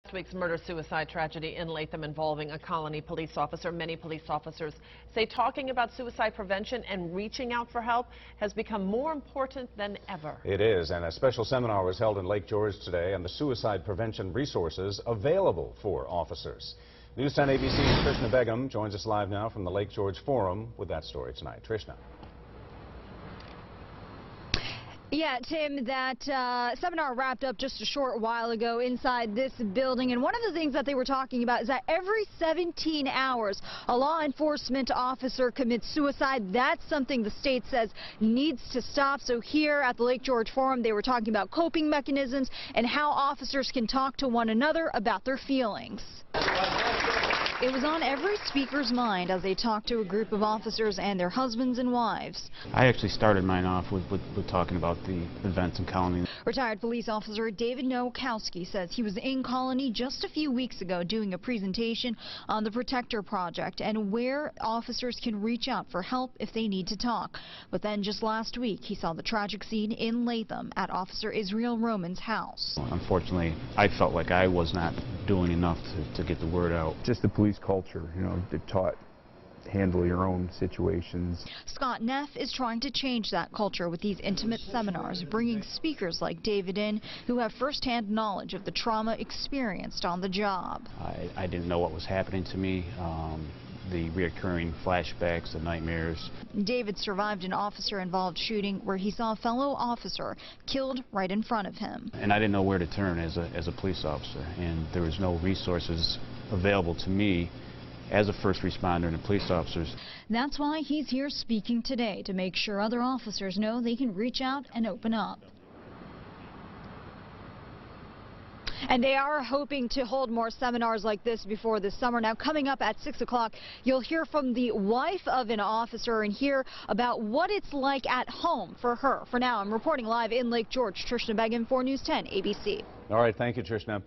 This week's murder-suicide tragedy in Latham involving a Colony police officer. Many police officers say talking about suicide prevention and reaching out for help has become more important than ever. It is, and a special seminar was held in Lake George today on the suicide prevention resources available for officers. News 10 ABC's Trishna Begum joins us live now from the Lake George Forum with that story tonight. Trishna. Yeah, Tim, that seminar wrapped up just a short while ago inside this building, and one of the things that they were talking about is that every 17 hours a law enforcement officer commits suicide. That's something the state says needs to stop. So here at the Lake George Forum, they were talking about coping mechanisms and how officers can talk to one another about their feelings. It was on every speaker's mind as they talked to a group of officers and their husbands and wives. I actually started mine off with talking about the events in Colony. Retired police officer Dave Nowakowski says he was in Colony just a few weeks ago doing a presentation on the Protector Project and where officers can reach out for help if they need to talk. But then just last week, he saw the tragic scene in Latham at Officer Israel Roman's house. Unfortunately, I felt like I was not doing enough to get the word out. Just the police culture, you know, they're taught handle your own situations. Scott Neff is trying to change that culture with these intimate seminars, bringing speakers like David in who have firsthand knowledge of the trauma experienced on the job. I didn't know what was happening to me, the reoccurring flashbacks, the nightmares. David survived an officer-involved shooting where he saw a fellow officer killed right in front of him. And I didn't know where to turn as a police officer, and there was no resources available to me as a first responder and police officers. That's why he's here speaking today, to make sure other officers know they can reach out and open up. And they are hoping to hold more seminars like this before the summer. Now, coming up at 6 o'clock, you'll hear from the wife of an officer and hear about what it's like at home for her. For now, I'm reporting live in Lake George. Trishna Begum for News 10 ABC. All right, thank you, Trishna.